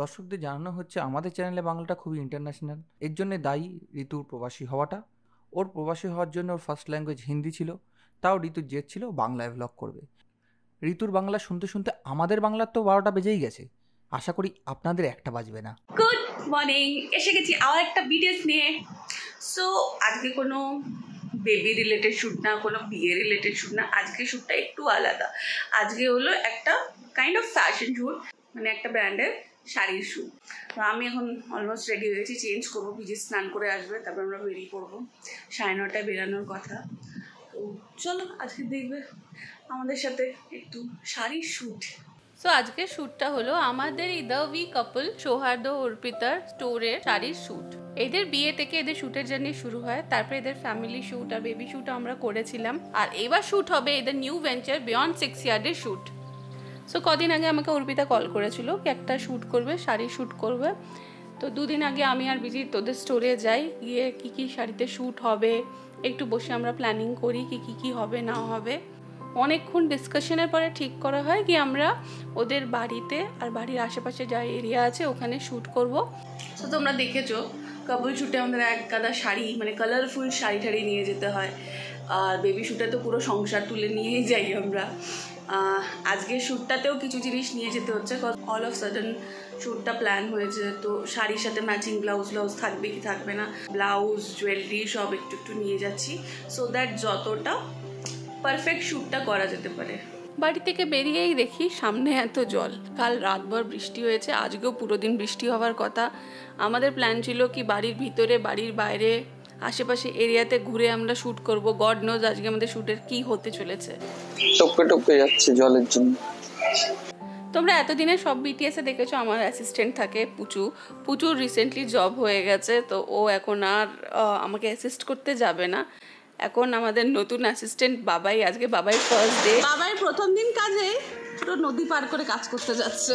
দর্শকদের জানানো হচ্ছে আমাদের চ্যানেলে বাংলাটা খুবই ইন্টারন্যাশনাল। এর জন্য দায়ী ঋতুর প্রবাসী হওয়াটা। ওর প্রবাসী হওয়ার জন্য ওর ফার্স্ট ল্যাঙ্গুয়েজ হিন্দি ছিল, তাও ঋতুর জেদ ছিল বাংলায় ভ্লগ করবে। ঋতুর বাংলা শুনতে শুনতে আমাদের বাংলার তো 12টা বেজেই গেছে। আশা করি আপনাদের একটা বাজবে না। গুড মর্নিং, এসে গেছি আবার একটা ভিডিওস নিয়ে। সো আজকে কোনো বেবি রিলেটেড শ্যুট না, কোনো বিয়ে রিলেটেড শ্যুট না। আজকে শ্যুটটা একটু আলাদা। আজকে হলো একটা কাইন্ড অফ ফ্যাশন শ্যুট, মানে একটা ব্র্যান্ডের শাড়ির শ্যুট। তো আমি এখন অলমোস্ট রেডি হয়ে গেছি, চেঞ্জ করবো, ভিজে স্নান করে আসবে, তারপর আমরা বেরিয়ে পড়বো। 9:30টায় বেরানোর কথা। তো চলো আজকে দেখবে আমাদের সাথে একটু শাড়ির শ্যুট। সো আজকে শ্যুটটা হলো আমাদের এই দ্য উই কাপল সৌহার্দ্য অর্পিতার স্টোরের শাড়ির শ্যুট। এদের বিয়ে থেকে এদের শ্যুটের জার্নি শুরু হয়, তারপরে এদের ফ্যামিলি শ্যুট আর বেবি শ্যুট আমরা করেছিলাম। আর এবার শ্যুট হবে এদের নিউ ভেঞ্চার বিয়ন্ড 6 ইয়ার্ডের শ্যুট। সো কদিন আগে আমাকে অর্পিতা কল করেছিল কি একটা শ্যুট করবে, শাড়ির শ্যুট করবে। তো দুদিন আগে আমি আর বিজিৎ ওদের স্টোরে যাই, গিয়ে কী কী শাড়িতে শ্যুট হবে একটু বসে আমরা প্ল্যানিং করি, কী হবে না হবে। অনেকক্ষণ ডিসকাশনের পরে ঠিক করা হয় কি আমরা ওদের বাড়িতে আর বাড়ির আশেপাশে যা এরিয়া আছে ওখানে শ্যুট করব। তো তোমরা দেখেছো কাপল শ্যুটে আমাদের এক গাদা শাড়ি, মানে কালারফুল শাড়ি ঠাড়ি নিয়ে যেতে হয়। আর বেবি শ্যুটে তো পুরো সংসার তুলে নিয়েই যাই আমরা। আজকের শ্যুটটাতেও কিছু জিনিস নিয়ে যেতে হচ্ছে, অল অফ সাডেন শ্যুটটা প্ল্যান হয়েছে। তো শাড়ির সাথে ম্যাচিং ব্লাউজ থাকবে কি থাকবে না, ব্লাউজ জুয়েলারি সব একটু একটু নিয়ে যাচ্ছি, সো দ্যাট যতটা পারফেক্ট শ্যুটটা করা যেতে পারে। বাড়ি থেকে বেরিয়েই দেখি সামনে এত জল। কাল রাতভর বৃষ্টি হয়েছে, আজকেও পুরো দিন বৃষ্টি হওয়ার কথা। আমাদের প্ল্যান ছিল কি বাড়ির ভিতরে বাড়ির বাইরে আশেপাশে এরিয়াতে ঘুরে আমরা শ্যুট করব। গড নোজ আজকে আমাদের শ্যুটের কি হতে চলেছে। টপকে টপকে যাচ্ছে জলের জন্য। তোমরা এতদিনে সব বিটিএসে দেখেছো আমার অ্যাসিস্ট্যান্ট থাকে পুচুর রিসেন্টলি জব হয়ে গেছে, তো ও এখন আর আমাকে অ্যাসিস্ট করতে যাবে না। এখন আমাদের নতুন অ্যাসিস্ট্যান্ট বাবাই। আজকে বাবাই ফার্স্ট ডে, বাবাই প্রথম দিন কাজে পুরো নদী পার করে কাজ করতে যাচ্ছে।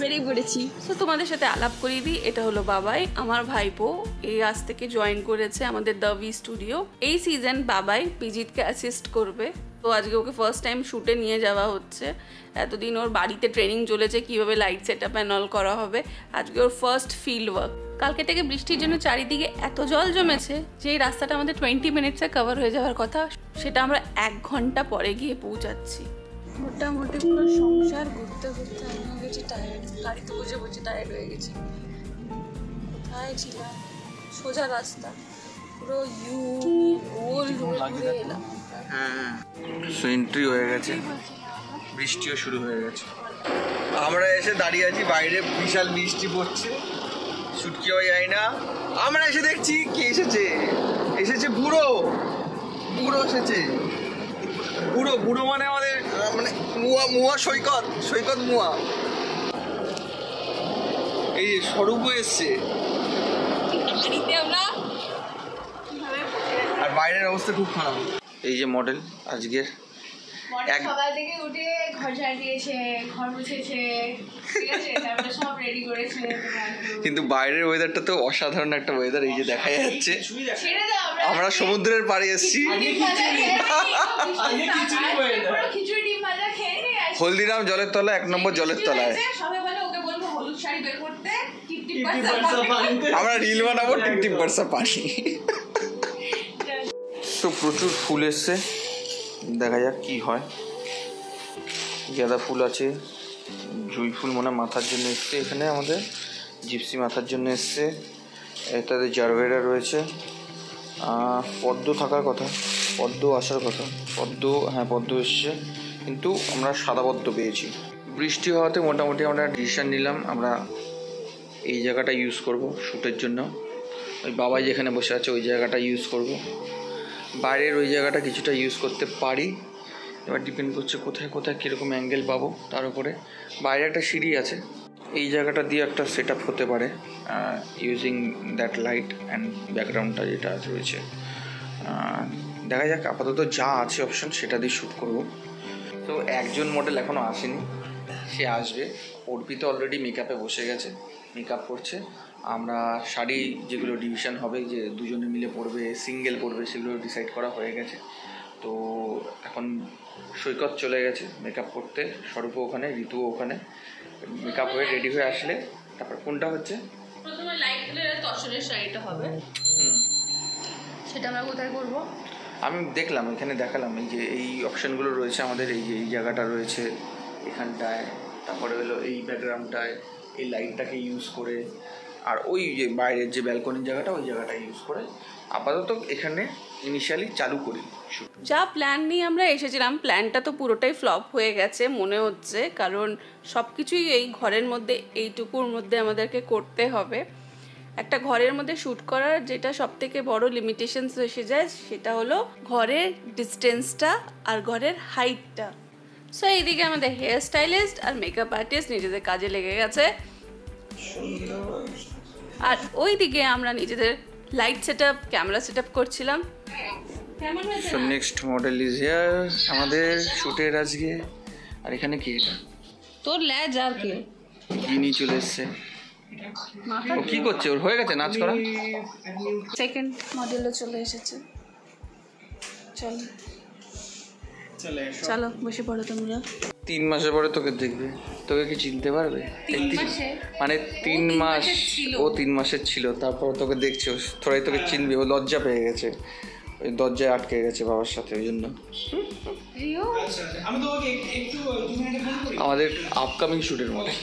বেরিয়ে পড়েছি। তো তোমাদের সাথে আলাপ করিয়ে দিই, এটা হলো বাবাই, আমার ভাইপো। এই আজ থেকে জয়েন করেছে আমাদের দ্য উই স্টুডিও। এই সিজন বাবাই পিজিৎকে অ্যাসিস্ট করবে। তো আজকে ওকে ফার্স্ট টাইম শ্যুটে নিয়ে যাওয়া হচ্ছে। এতদিন ওর বাড়িতে ট্রেনিং চলেছে কীভাবে light set up and all করা হবে, আজকে ওর ফার্স্ট ফিল্ড ওয়ার্ক। কালকে থেকে বৃষ্টির জন্য চারিদিকে এত জল জমেছে যে এই রাস্তাটা আমাদের 20 মিনিটসে কভার হয়ে যাওয়ার কথা, সেটা আমরা 1 ঘন্টা পরে গিয়ে পৌঁছাচ্ছি। মোটামুটি পুরো সংসার ঘুরতে ঘুরতে আমি হয়ে গেছি টায়ার্ড, গাড়িতে বসে বসে টায়ার্ড হয়ে গেছি। কোথায় ছিলাম? সোজা রাস্তা, পুরো ঘুরে এলাম। হ্যাঁ, এন্ট্রি হয়ে গেছে, বৃষ্টিও শুরু হয়ে গেছে। আমরা এসে দাঁড়িয়ে আছি বাইরে, বিশাল বৃষ্টি পড়ছে, ছুটকি হয়ে যায় না। আমরা এসে দেখছি কি এসেছে বুড়ো এসেছে। বুড়ো মানে আমাদের মানে মুয়া সৈকত মুয়া। এই স্বরূপ এসছে। আর বাইরের অবস্থা খুব খারাপ। এই যে মডেল আজকের সকাল থেকে উঠে ঘর ঝাড় দিয়েছে, ঘর মুছেছে, ঠিক আছে, তারপরে সব রেডি করেছে। কিন্তু বাইরের ওয়েদারটা তো অসাধারণ একটা ওয়েদার। এই যে দেখা যাচ্ছে আমরা সমুদ্রের পাড়ে এসেছি। হলদিরাম জলের তলা, 1 নম্বর জলের তলায়। আমরা রিল বানাবো টিপ বর্ষা পানি। তো প্রচুর ফুল এসছে, দেখা যাক কি হয়। গাঁদা ফুল আছে, জুঁই ফুল মনে মাথার জন্য এসছে, এখানে আমাদের জিপসি মাথার জন্য এসছে, এটাতে জারভেরা রয়েছে, পদ্ম থাকার কথা, পদ্ম আসার কথা, পদ্ম এসছে, কিন্তু আমরা সাদা পদ্ম পেয়েছি। বৃষ্টি হওয়াতে মোটামুটি আমরা ডিসিশন নিলাম আমরা এই জায়গাটা ইউজ করব শ্যুটের জন্য। ওই বাবাই যেখানে বসে আছে ওই জায়গাটা ইউজ করব। বাইরের ওই জায়গাটা কিছুটা ইউজ করতে পারি, এবার ডিপেন্ড করছে কোথায় কীরকম অ্যাঙ্গেল পাবো তার উপরে। বাইরে একটা সিঁড়ি আছে, এই জায়গাটা দিয়ে একটা সেট আপ হতে পারে ইউজিং দ্যাট লাইট অ্যান্ড ব্যাকগ্রাউন্ডটা যেটা রয়েছে। দেখা যাক, আপাতত যা আছে অপশন সেটা দিয়ে শ্যুট করব। তো একজন মডেল এখনও আসেনি, সে আসবে। অর্পিতা অলরেডি মেকআপে বসে গেছে, মেকআপ করছে। আমরা শাড়ি যেগুলো ডিভিশন হবে, যে দুজনে মিলে পরবে সিঙ্গেল পরবে, সেগুলো ডিসাইড করা হয়ে গেছে। তো এখন সৈকত চলে গেছে মেকআপ করতে, স্বরূপ ওখানে, ঋতু ওখানে। মেকআপ হয়ে রেডি হয়ে আসলে তারপর কোনটা হচ্ছে প্রথমে লাইট কালারের তসরের শাড়িটা হবে, সেটা আমরা কোথায় করব? আমি দেখলাম এখানে, দেখালাম এই যে এই অপশানগুলো রয়েছে আমাদের, এই যে এই জায়গাটা রয়েছে এখানটায়, তারপরে হলো এই ব্যাকগ্রাউন্ডটায় এই লাইটটাকে ইউজ করে, আর ওই যে বাইরের যে ব্যালকনির জায়গাটা ওই জায়গাটা ইউজ করে আপাতত এখানে ইনিশিয়ালি চালু করি। যা প্ল্যান নিয়ে আমরা এসেছিলাম, প্ল্যানটা তো পুরোটাই ফ্লপ হয়ে গেছে মনে হচ্ছে, কারণ সব কিছুই এই ঘরের মধ্যে, এইটুকুর মধ্যে আমাদেরকে করতে হবে। একটা ঘরের মধ্যে শ্যুট করার যেটা সব থেকে বড় লিমিটেশনস এসে যায় সেটা হলো ঘরের ডিস্টেন্সটা আর ঘরের হাইটটা। সো এইদিকে আমাদের হেয়ার স্টাইলিস্ট আর মেকআপ আর্টিস্ট নিজেদের কাজে লেগে গেছে, আর ওইদিকে আমরা নিজেদের light set up, camera set up করছিলাম। So next model is here আমাদের শ্যুটের আজকে। আর এখানে কি এটা তোর ল্যাজ আর কি নিয়ে চলে এসছে, ও কি করছে? ওর হয়ে গেছে নাচ করা। সেকেন্ড মডেলও চলে এসেছে। চলো চলো বসে পড়ো তোমরা। 3 মাসের পরে তোকে দেখবে, তোকে কি চিনতে পারবে? মানে 3 মাস, ও 3 মাসের ছিল, তারপর তোকে দেখছে, থোড়াই তোকে চিনবে। ও লজ্জা পেয়ে গেছে, ওই দরজায় আটকে গেছে বাবার সাথে, ওই জন্য। আমাদের আপকামিং শ্যুটের মধ্যে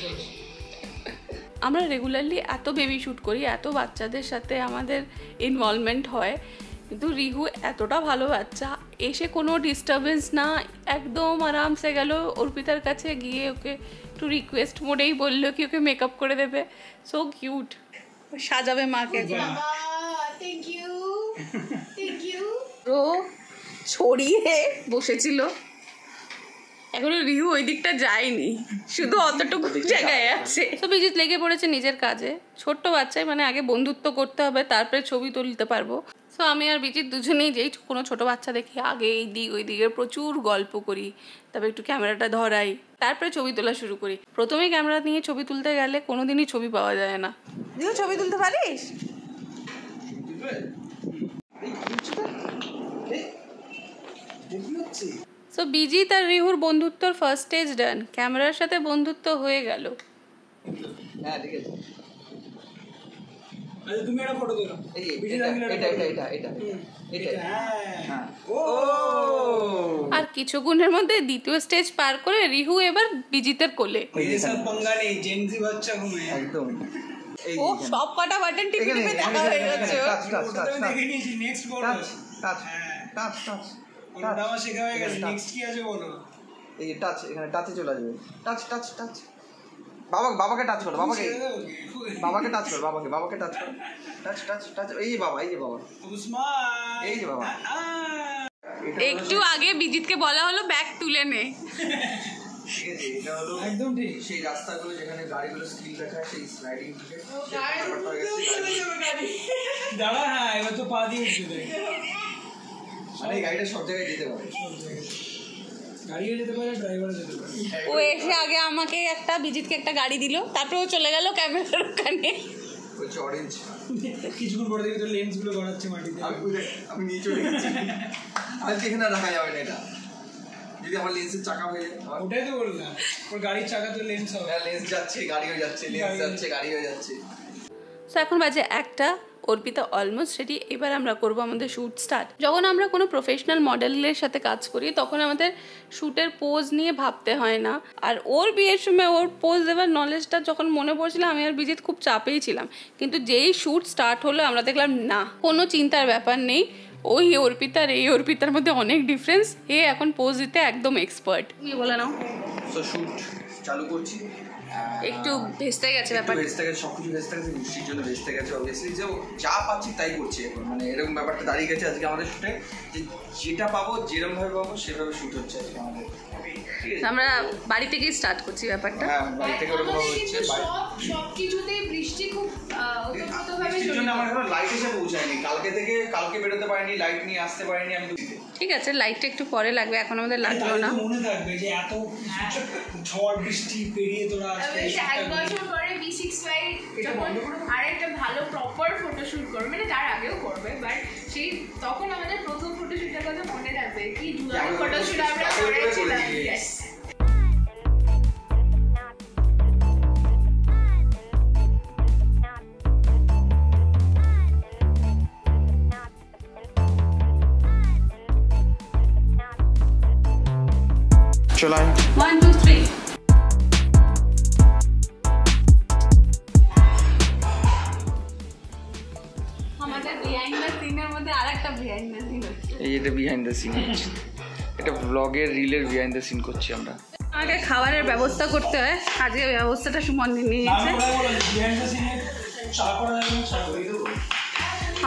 আমরা রেগুলারলি এত বেবি শ্যুট করি, এত বাচ্চাদের সাথে আমাদের ইনভলভমেন্ট হয়, কিন্তু রিহু এতটা ভালো বাচ্চা, এসে কোনো ডিস্টারবেন্স না, একদম আরামসে গেল অর্পিতার কাছে গিয়ে ওকে একটু রিকোয়েস্ট মোডেই বললো কি ওকে মেকআপ করে দেবে। সো কিউট, সাজাবে মাকে। Thank you thank you. ও ছড়িয়ে বসেছিল, এখনো রিহু ওই দিকটা যায়নি, শুধু অতটুকু জায়গায় আছে। তো বিজিৎ লেগে পড়েছে নিজের কাজে, ছোট্ট বাচ্চাই, মানে আগে বন্ধুত্ব করতে হবে তারপরে ছবি তুলতে পারবো। তো আমি আর বিজিৎ দুজনেই যেই কোনো ছোট বাচ্চা দেখি আগে এই দিক ওই দিকের প্রচুর গল্প করি, তারপরে একটু ক্যামেরাটা ধরাই, তারপরে ছবি তোলা শুরু করি। প্রথমেই ক্যামেরা নিয়ে ছবি তুলতে গেলে কোনোদিনই ছবি পাওয়া যায় না। তুইও ছবি তুলতে পারিস? সো বিজিৎ আর রিহুর বন্ধুত্বর ফার্স্ট স্টেজ ডান, ক্যামেরার সাথে বন্ধুত্ব হয়ে গেল। হ্যাঁ ঠিক আছে, আচ্ছা তুমি একটা ফটো তোলো, এটা হ্যাঁ। ও আর কিছুক্ষণের মধ্যে দ্বিতীয় স্টেজ পার করে রিহু এবার বিজিতের কোলে। এসব पंगा নেই, জেনজি বাচ্চা ঘুমে একদম। ও সব কটা বাটন টিপে টিপে দেখা হয়ে গেছে। আমি দেখে নিয়েছি, নেক্সট বলো। টাচ টাচ টাচ ওটা আমার শেখা হয়ে গেছে, নেক্সট কি আছে বলো। এই টাচ, এখানে টাচে চলে আসবে। টাচ টাচ টাচ, বাবাকে টাচ করো, বাবাকে টাচ করো, বাবাকে টাচ করো, টাচ টাচ টাচ। এই যে বাবা, এই যে বাবা, উসমান, এই যে বাবা। একটু আগে বিজিতকে বলা হলো ব্যাগ তুলে নে। ঠিক আছে, এটা হলো একদম ঠিক সেই রাস্তাগুলো যেখানে গাড়িগুলো স্কিল দেখায়, সেই স্লাইডিং থেকে দাঁড়া। হ্যাঁ এবার তো পা দিয়ে উঠতে দেয়, মানে এই গাড়িটা সব জায়গায় যেতে পারে, গাড়িও যেতে পারে, ড্রাইভারও যেতে পারে। ও এসে আগে আমাকে একটা, বিজিতকে একটা গাড়ি দিল, তারপরে ও চলে গেল ক্যামেরার ওখানে। হচ্ছে অরেঞ্জ। কিছুক্ষণ পরে দেখি তো লেন্স গুলো গড়াচ্ছে মাটিতে। আমি নিয়ে চলে গেছি, আজকে এখানে রাখা যাবে না এটা, যদি আমার লেন্সের চাকা হয়ে যায়। ওটাই তো বললাম, ওর গাড়ির চাকা তো লেন্স হবে। লেন্স যাচ্ছে গাড়ি হয়ে যাচ্ছে, লেন্স যাচ্ছে গাড়ি হয়ে যাচ্ছে। সো এখন বাজে 1টা, অর্পিতা অলমোস্ট রেডি। এবার আমরা করব আমাদের শ্যুট স্টার্ট। যখন আমরা কোনো প্রফেশনাল মডেলের সাথে কাজ করি তখন আমাদের শ্যুটের পোজ নিয়ে ভাবতে হয় না, আর ওর বিয়ের সময় ওর পোজ দেওয়ার নলেজটা যখন মনে পড়ছিল আমি আর বিজিৎ খুব চাপেই ছিলাম, কিন্তু যেই শ্যুট স্টার্ট হলো আমরা দেখলাম না, কোনো চিন্তার ব্যাপার নেই, ওই অর্পিতার এই অর্পিতার মধ্যে অনেক ডিফারেন্স, এ এখন পোজ দিতে একদম এক্সপার্ট। তুমি বলে নাও। তো শ্যুট চালু করছি। একটু ভেস্তে গেছে ব্যাপারটা, ভেস্তে গেছে, সবকিছু ভেস্তে গেছে, বৃষ্টির জন্য ভেস্তে গেছে। অবভিয়াসলি যে যা পাচ্ছি তাই করছি এখন, মানে এরকম ব্যাপারটা দাঁড়িয়ে গেছে আজকে আমাদের শ্যুটে, যে যেটা পাবো যেরকম ভাবে পাবো সেভাবে শ্যুট হচ্ছে আজকে আমাদের। আমরা বাড়ি থেকেই স্টার্ট করছি ব্যাপারটা। হ্যাঁ বাড়ি থেকে ওরকম হচ্ছে, সবকিছুতেই বৃষ্টি খুব ওতপ্রোতভাবে বৃষ্টির জন্য আমার এখন লাইট এসে পৌঁছায়নি, কালকে বেরোতে পারিনি, লাইট নিয়ে আসতে পারিনি আমি। ঠিক আছে, লাইটটা একটু পরে লাগবে, এখন আমাদের লাগলো না। মনে থাকবে যে এত ঝড় বৃষ্টি পেরিয়ে তোরা এক বছর পরে B65 যখন আরেকটা ভালো প্রপার ফটোশুট করবে, মানে তার আগেও করবে, বাট সেই তখন আমাদের প্রথম ফটোশুটের কথা মনে রাখবে কি জুলাই ফটোশুট আমরা করেছিলাম। ইয়েস, চলাই 1 2 3 আমাদের বিহাইন্ড দ্য সিনের মধ্যে আরেকটা বিহাইন্ড দ্য সিন হচ্ছে। এই এটা বিহাইন্ড দ্য সিন, এটা ব্লগের রিলের বিহাইন্ড দ্য সিন করছি আমরা। আমাকে খাবারের ব্যবস্থা করতে হয়, আজকে ব্যবস্থাটা সুমন নিয়েছে।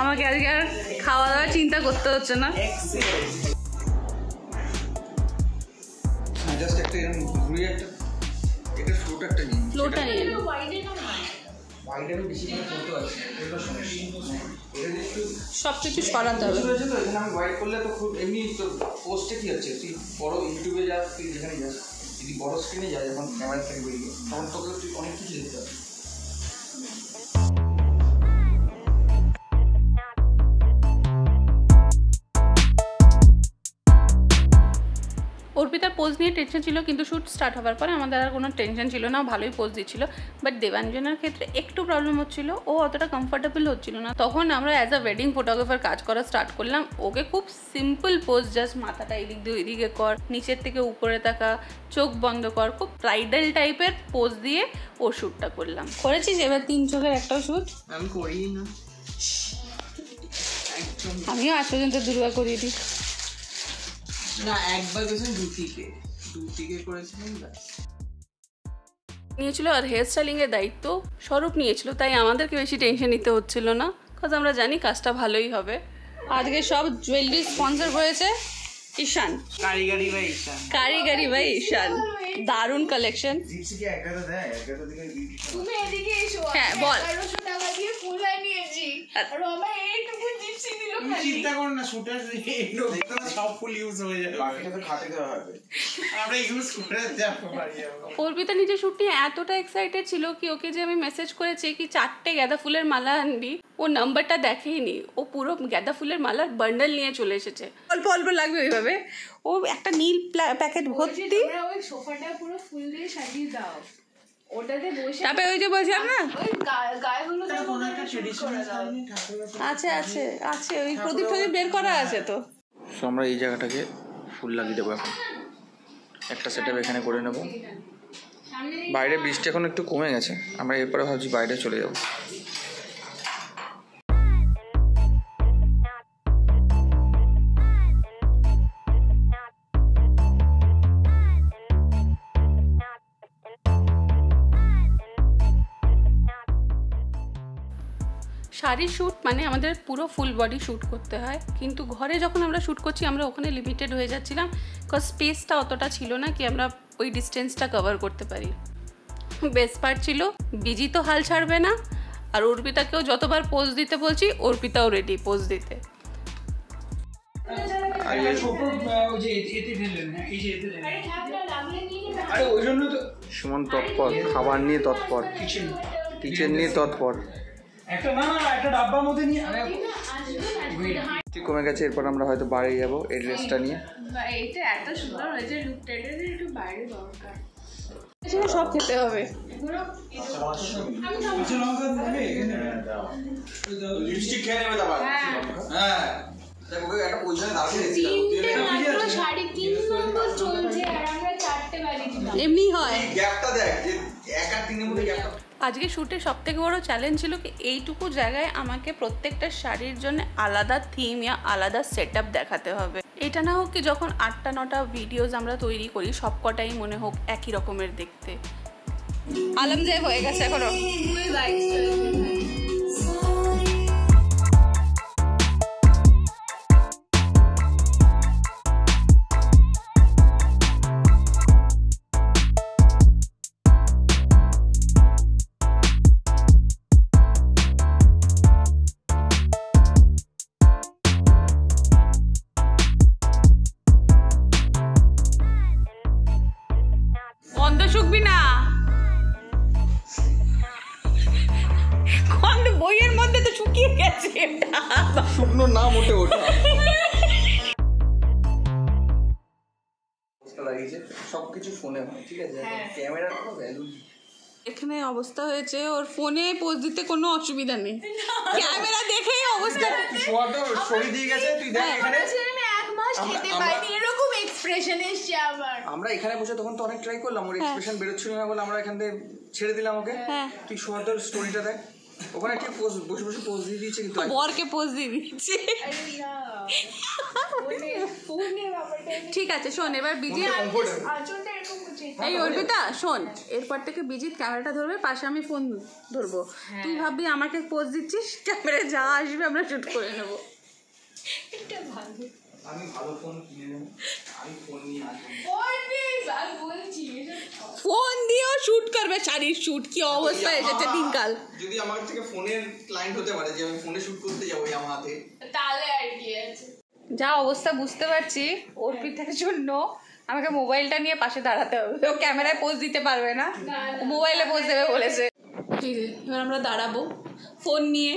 আমাকে আজকে আর খাওয়া দাওয়ার চিন্তা করতে হচ্ছে না। জাস্ট একটা এরকম ঘুরিয়ে একটা ফ্লোট একটা নিন, ফ্লোটা নিয়ে নাও। বাইরে বেশি করে ফটো আছে, এটা সমস্যা। এটা একটু সব কিছু সরাতে হবে। তো এখানে আমি ওয়াইড করলে তো খুব এমনি তো পোস্টে কি হচ্ছে, তুই বড় ইউটিউবে যাস, তুই যেখানে যাস, যদি বড় স্ক্রিনে যায় যখন ক্যামেরা থেকে বেরিয়ে, তখন তোকে তুই অনেক কিছু দেখতে পাবি। অর্পিতার পোজ নিয়ে টেনশন ছিল, কিন্তু শ্যুট স্টার্ট হওয়ার পরে আমাদের আর কোনো টেনশন ছিল না, ভালোই পোজ দিচ্ছিল। বাট দেবাঞ্জনের ক্ষেত্রে একটু প্রবলেম হচ্ছিল, ও অতটা কমফর্টেবল হচ্ছিল না। তখন আমরা অ্যাজ আ ওয়েডিং ফটোগ্রাফার কাজ করা স্টার্ট করলাম। ওকে খুব সিম্পল পোজ, জাস্ট মাথাটা এদিক দিয়ে ওইদিকে কর, নিচের থেকে উপরে তাকা, চোখ বন্ধ কর, খুব ব্রাইডাল টাইপের পোজ দিয়ে ও শ্যুটটা করলাম। করেছিস এবার 3 চোখের একটাও শ্যুট? আমি করি না, আমিও আজ পর্যন্ত দুর্গা করিয়ে দিই না, একবার গেছিলাম দুটিকে করেছিলাম। নিয়েছিল। আর হেয়ার স্টাইলিংয়ের দায়িত্ব স্বরূপ নিয়েছিল, তাই আমাদেরকে বেশি টেনশন নিতে হচ্ছিল না, কারণ আমরা জানি কাজটা ভালোই হবে। আজকে সব জুয়েলারি স্পন্সর করেছে ঈশান, কারিগরি ভাই ঈশান। দারুণ কালেকশন। তুমি এদিকে এসো। হ্যাঁ, বল। 1100 টাকা দিয়ে ফুল নিয়েছি আর আমার এইটুকু জিপসি দিল খালি। চিন্তা করো না, শুটার এগুলো দেখতে না সব ফুল ইউজ হয়ে যাবে, বাকিটা তো খাটে দেওয়া হবে, আমরা ইউজ করে যাবো বাড়ি যাবো। অর্পিতা নিজের শ্যুট নিয়ে এতটা এক্সাইটেড ছিল কি ওকে যে আমি মেসেজ করেছি কি 4টে গাঁদা ফুলের মালা আনবি, ও নাম্বারটা দেখেইনি, ও পুরো গাঁদা ফুলের মালার বান্ডেল নিয়ে চলে এসেছে। অল্প অল্প লাগবে ওইভাবে, ও একটা নীল প্যাকেট ভর্তি। তোমরা ওই সোফাটা পুরো ফুল দিয়ে সাজিয়ে দাও, ওটাতে বসে। তারপরে ওই যে বলছিলাম না, ওই গায়েগুলো তো কোনো একটা ট্রেডিশনাল আছে আছে আছে, ওই প্রদীপ টদীপ বের করা আছে তো। সো আমরা এই জায়গাটাকে ফুল লাগিয়ে দেবো, এখন একটা সেটআপ এখানে করে নেব। বাইরে বৃষ্টি এখন একটু কমে গেছে, আমরা এরপরে ভাবছি বাইরে চলে যাব। শাড়ির শ্যুট মানে আমাদের পুরো ফুল বডি শ্যুট করতে হয়, কিন্তু ঘরে যখন আমরা শ্যুট করছি আমরা ওখানে লিমিটেড হয়ে যাচ্ছিলাম, বিকজ স্পেসটা অতটা ছিল না কি আমরা ওই ডিস্টেন্সটা কভার করতে পারি। বেস্ট পার্ট ছিল বিজি তো হাল ছাড়বে না, আর অর্পিতাকেও যতবার পোজ দিতে বলছি অর্পিতাও রেডি পোজ দিতে। সুমন তৎপর, খাবার নিয়ে তৎপর, কিচেন নিয়ে তৎপর। একটা ডাব্বার মধ্যে নিয়ে কমে গেছে, এরপর আমরা হয়তো বাইরে যাবো এই ড্রেসটা নিয়ে। এটা এত সুন্দর হয়েছে, লুকটা একটু বাইরে দরকার। সব খেতে হবে। লিপস্টিক খেয়ে নেবে দাবার। হ্যাঁ, দেখো একটা পজিশনে দাঁড়িয়ে রেখেছি, মাত্র 3.5 নম্বর চলছে আর আমরা 4টে বাজে দিলাম। এমনি হয়, গ্যাপটা দেখ যে এক আর তিনের মধ্যে গ্যাপটা। আজকে শ্যুটের সবথেকে বড় চ্যালেঞ্জ ছিল কি এইটুকু জায়গায় আমাকে প্রত্যেকটা শাড়ির জন্য আলাদা থিম ইয়া আলাদা সেটআপ দেখাতে হবে। এটা না হোক কি যখন 8টা 9টা ভিডিওস আমরা তৈরি করি সব কটাই মনে হোক একই রকমের দেখতে। আলম যে হয়ে গেছে এখনো। শুকবি না। বইয়ের মধ্যে তো শুকিয়ে গেছে। শুকনো না মোটে ওটা। সবকিছু ফোনে হয়, ঠিক আছে? ক্যামেরার কোনো ভ্যালু নেই। এখানে অবস্থা হয়েছে, ওর ফোনে পোজ দিতে কোনো অসুবিধা নেই, ক্যামেরা দেখেই অবস্থা। স্টোরি দিয়ে গেছে, তুই দেখ এখানে এরকম এক্সপ্রেশন এসছে আমার। আমরা এখানে বসে তখন তো অনেক ট্রাই করলাম, ওর এক্সপ্রেশন বেরোচ্ছিল না বলে আমরা এখান থেকে ছেড়ে দিলাম ওকে। তুই সোয়াদর স্টোরিটা দেখ, ওখানে ঠিক পোজ বসে বসে পোজ দিয়ে দিয়েছে, কিন্তু বরকে পোজ দিয়ে দিচ্ছে। ঠিক আছে শোন, এবার বিজি এই অর্পিতা শোন, এরপর থেকে বিজিৎ ক্যামেরাটা ধরবে, পাশে আমি ফোন ধরবো। তুই ভাববি আমাকে পোজ দিচ্ছিস, ক্যামেরা যা আসবে আমরা শুট করে নেবো। আমি ভালো ফোন কিনে নেব, আমি ফোন নিয়ে আসবো। ফোন দিয়েও শুট করবে শাড়ির শুট, কি অবস্থা এসেছে দিনকাল। যদি আমার থেকে ফোনের ক্লায়েন্ট হতে পারে যে আমি ফোনে শুট করতে যাবো আমার হাতে, তাহলে আর কি আছে। যা অবস্থা বুঝতে পারছি, অর্পিতার জন্য আমাকে মোবাইলটা নিয়ে পাশে দাঁড়াতে হবে। ও ক্যামেরায় পোজ দিতে পারবে না, মোবাইলে পোজ দেবে বলেছে। ঠিক আছে, এবার আমরা দাঁড়াবো ফোন নিয়ে।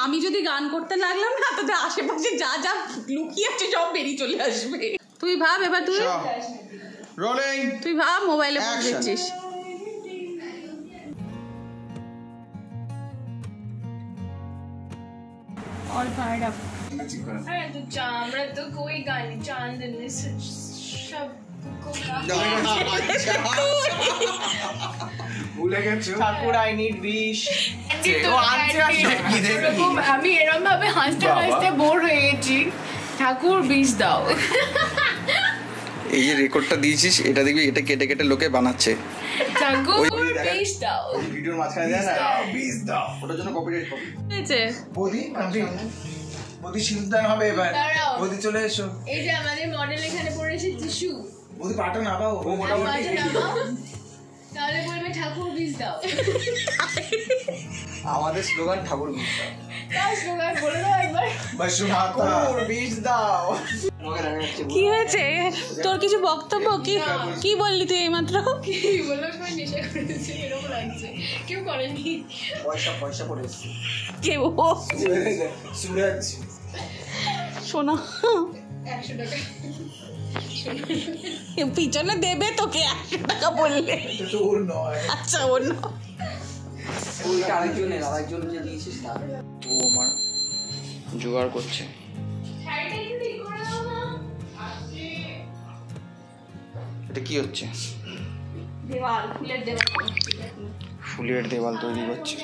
আমি যদি গান করতে লাগলাম না, তোদের আশেপাশে যা যা লুকিয়ে আছে সব বেরিয়ে চলে আসবে। তুই ভাব এবার, তুই ভাব মোবাইলে পোজ দিচ্ছিস। और फायर अप। अरे तो चामड़ा तो कोई गाली चांदन ने सब को ভুলে গেছো ঠাকুর আই নিড বিশ। আমি এরকম ভাবে হাসতে হাসতে বোর হয়ে গেছি। ঠাকুর বিষ দাও। এই যে রেকর্ডটা দিয়েছিস, এটা দেখবি, এটা কেটে কেটে লোকে বানাচ্ছে। ঠাকুর বিষ দাও, ভিডিওর মাঝখানে দেয় না বিষ দাও, ওটার জন্য কপিরাইট পাবে। বদি বদি শিলদান হবে এবার। বদি চলে এসো। এই যে আমাদের মডেল এখানে পড়েছে টিস্যু। বদি পাটা নামাও, ও মোটামুটি তাহলে বলবে ঠাকুর বিষ দাও। আমাদের স্লোগান ঠাকুর বিষ দাও। তার স্লোগান বলে দাও একবার। বসু ঠাকুর বিষ দাও। কি হয়েছে তোর, কিছু বক্তব্য? কি বললি তুই এইমাত্র? কি বললো, সবাই নেশা করেছে এরকম লাগছে। কেউ করেনি। পয়সা পড়ে এসছে। কে ও? সুরজ শোনা 100 টাকা পিছনে দেবে তোকে 100 টাকা বললে। তো ওর নয়। আচ্ছা ওর না, আরেকজনের যে দিয়েছিস না, ও আমার জোগাড় করছে। এটা কি হচ্ছে? দেওয়াল, ফুলের দেওয়াল। ফুলের দেওয়াল তৈরি করছে।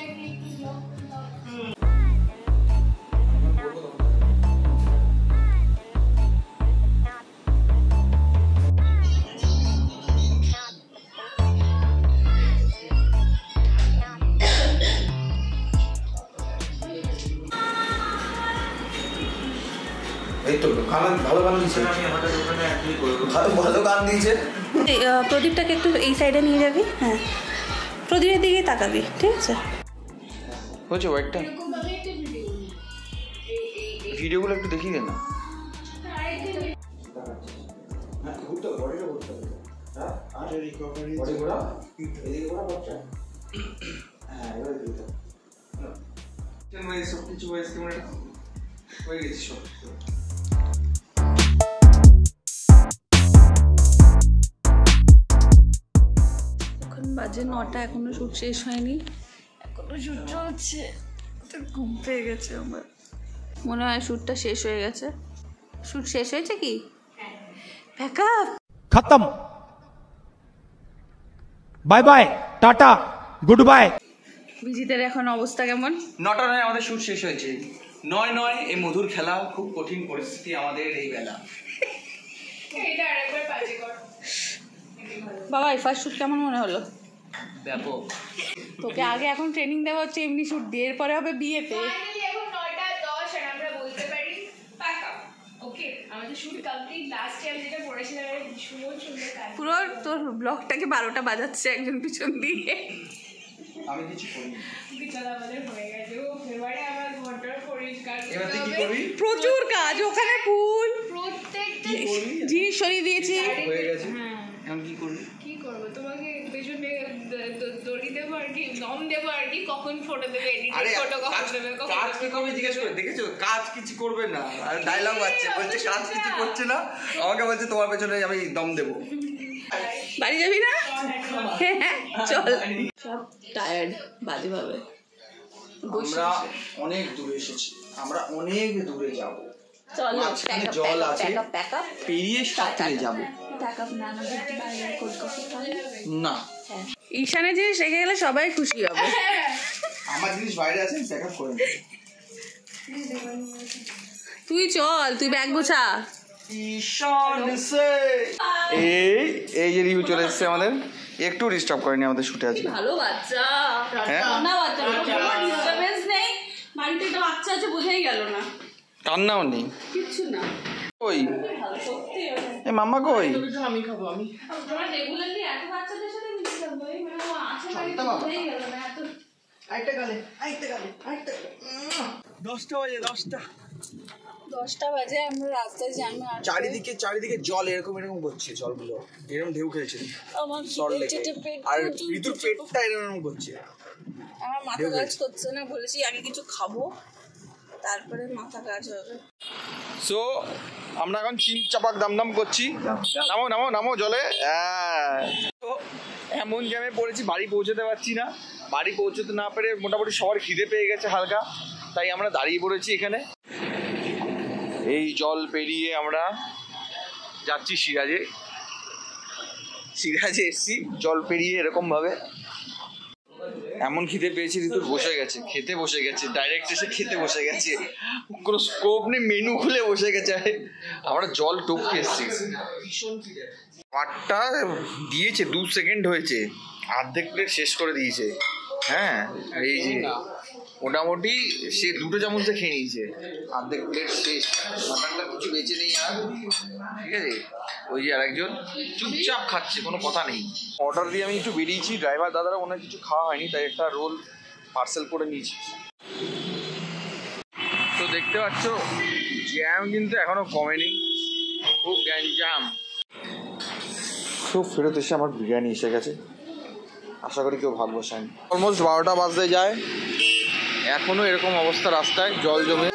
ভালো গান দিয়েছে, ভালো গান দিয়েছে। প্রদীপটাকে একটু এই সাইডে নিয়ে যাবি। হ্যাঁ, প্রদীপের দিকে তাকাবি, ঠিক আছে? হয়েছে ওয়েটটা, ভিডিওগুলো একটু দেখিয়ে দে না। সব কিছু হয়ে গেছে সব। এখন বাজে 9টা, এখনো শুট শেষ হয়নি, এখনো শুট চলছে। ঘুম পেয়ে গেছে আমার, মনে হয় শ্যুটটা শেষ হয়ে গেছে। শ্যুট শেষ হয়েছে কি? প্যাকআপ खत्म, bye bye, tata, goodbye. বিজিতের এখন অবস্থা কেমন? 9টা নয় আমাদের শুট শেষ হয়েছে। 9 এই মধুর খেলা, খুব কঠিন পরিস্থিতি আমাদের এই বেলা। এটা আরেকবার বাজে কর বাবা। এই ফার্স্ট শুট কেমন মনে হলো? ব্যাপক। তোকে আগে এখন ট্রেনিং দেওয়া হচ্ছে এমনি শুট দিয়ে, এরপরে হবে বিয়েতে। ফাইনালি এখন 9:10 আর আমরা বলতে পারি প্যাক আপ। ওকে, আমাদের শুট কমপ্লিট। লাস্ট টাইম যেটা পড়েছিলাম সুন্দর কাজ। পুরো তোর ব্লগটাকে 12টা বাজাচ্ছে একজন পিছন দিয়ে। আমি কিছু করি না, বিছানা আমাদের হয়ে গেছে। ও ফেভারে আমার ঘরটা পরিষ্কার এবার তুই কি করতে হবে। করবি? প্রচুর কাজ, ওখানে ফুল প্রত্যেকটা জিনিস সরিয়ে দিয়েছি। হয়ে গেছে। এখন কি করবি? কি করবো, তোমাকে পেছনে দড়ি দেবো আর কি, দম দেবো আর কি, কখন ফটো দেবে, এডিটেড ফটো কখন দেবে, কাজ কি করবে জিজ্ঞেস করে দেখেছো? কাজ কিছু করবে না, আর ডায়লগ আছে, বলছে কাজ কিছু করছে না, আমাকে বলছে তোমার পেছনে আমি দম দেবো। বাড়ি যাবি না? চল। সব টায়ার্ড বাজে ভাবে। আমরা অনেক দূরে এসেছি, আমরা অনেক দূরে যাব। চলো, জল আছে, পেরিয়ে সাঁতরে যাবো। না, ঈশানের জিনিস রেখে গেলে সবাই খুশি হবে। আমার জিনিস বাইরে আছে, প্যাকআপ করে নেব। তুই চল, তুই ব্যাগ গোছা। ঈশান সে এই যে রিভিউ চলে এসেছে আমাদের, একটু ডিস্টার্ব করেনি আমাদের শুটে আজকে। ভালো বাচ্চা, হ্যাঁ না বাচ্চা, কোনো ডিস্টারবেন্স নেই, বাড়িতে একটা বাচ্চা আছে, বোঝাই গেল না, কান্নাও নেই, কিচ্ছু না। কই সত্যি এ মাম্মা কই? আমি খাবো, আমি তোমার রেগুলারলি এত বাচ্চাদের সাথে মিশতে হবে, মানে ও আছে বাড়িতে, বোঝাই গেল না এত। আরেকটা গালে 10টা বাজে, 10টা বাজে, আমরা রাস্তায় জ্যামে আছি। চারিদিকে জল এরকম করছে, জলগুলো এরকম ঢেউ খেয়েছে আমার পেট, আর ঋতুর পেটটা এরকম করছে। আমার মাথা কাজ করছে না, বলেছি আগে কিছু খাবো তারপরে মাথা কাজ হবে। সো আমরা এখন চিন চাপাক দাম করছি, নামো জলে। তো এমন জ্যামে পড়েছি, বাড়ি পৌঁছতে পারছি না, বাড়ি পৌঁছতে না পেরে মোটামুটি সবার খিদে পেয়ে গেছে হালকা, তাই আমরা দাঁড়িয়ে পড়েছি এখানে। এই জল পেরিয়ে আমরা যাচ্ছি সিরাজে এসছি, জল পেরিয়ে এরকম ভাবে। এমন খিদে পেয়েছি, ঋতুর খেতে বসে গেছে, ডাইরেক্ট এসে খেতে বসে গেছে, কোনো স্কোপ নেই, মেনু খুলে বসে গেছে। আমরা জল টপকে এসছি, পাটটা দিয়েছে 2 সেকেন্ড হয়েছে, অর্ধেক প্লেট শেষ করে দিয়েছে। হ্যাঁ, এই যে মোটামুটি সে 2টো চামচে খেয়ে নিয়েছে, অর্ধেক প্লেট শেষ, মাটনটা কিছু বেঁচে নেই আর। ঠিক আছে, ওই যে আরেকজন চুপচাপ খাচ্ছে, কোনো কথা নেই। অর্ডার দিয়ে আমি একটু বেরিয়েছি, ড্রাইভার দাদারা ওনার কিছু খাওয়া হয়নি, তাই একটা রোল পার্সেল করে নিয়েছি। তো দেখতে পাচ্ছ জ্যাম কিন্তু এখনো কমেনি, খুব গ্যাঞ্জাম। খুব ফেরত এসে আমার বিরিয়ানি এসে গেছে, আশা করি কেউ ভাগ বসায়নি। অলমোস্ট 12টা বাজতে যায়, এখনো এরকম অবস্থা রাস্তায়, জল জমে।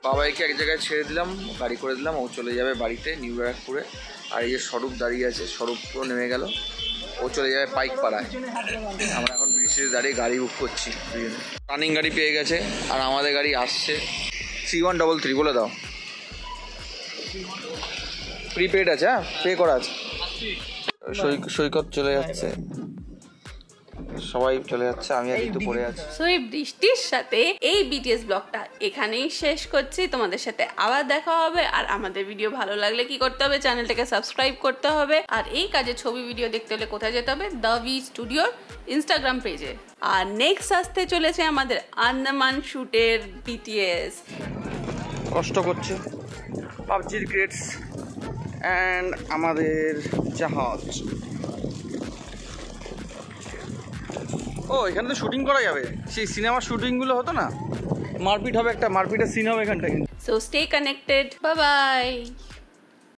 বাবাইকে এক জায়গায় ছেড়ে দিলাম, গাড়ি করে দিলাম, ও চলে যাবে বাড়িতে নিউ ব্যারাকপুরে। আর এই যে স্বরূপ দাঁড়িয়ে আছে, স্বরূপও নেমে গেল, ও চলে যাবে পাইকপাড়ায়। আমরা এখন ব্রিজে দাঁড়িয়ে গাড়ি বুক করছি, রানিং গাড়ি পেয়ে গেছে, আর আমাদের গাড়ি আসছে 3133। বলে দাও, প্রিপেড আছে? হ্যাঁ, পে করা আছে। সৈকত চলে যাচ্ছে, সবাই চলে যাচ্ছে, আমি আর একটু পড়ে আছি। সো এই বৃষ্টির সাথে এই বিটিএস ব্লগটা এখানেই শেষ করছি। তোমাদের সাথে আবার দেখা হবে। আর আমাদের ভিডিও ভালো লাগলে কি করতে হবে? চ্যানেলটাকে সাবস্ক্রাইব করতে হবে। আর এই কাজে ছবি ভিডিও দেখতে হলে কোথায় যেতে হবে? দ্য ভি স্টুডিওর ইনস্টাগ্রাম পেজে। আর নেক্সট আসতে চলেছে আমাদের আন্দামান শুটের বিটিএস। কষ্ট করছে পাবজির ক্রেটস অ্যান্ড আমাদের জাহাজ। ও, এখানে তো শুটিং করা যাবে, সেই সিনেমার শুটিংগুলো হতো না, মারপিট হবে, একটা মারপিটের সিন হবে এখানটায়। So stay connected, bye bye.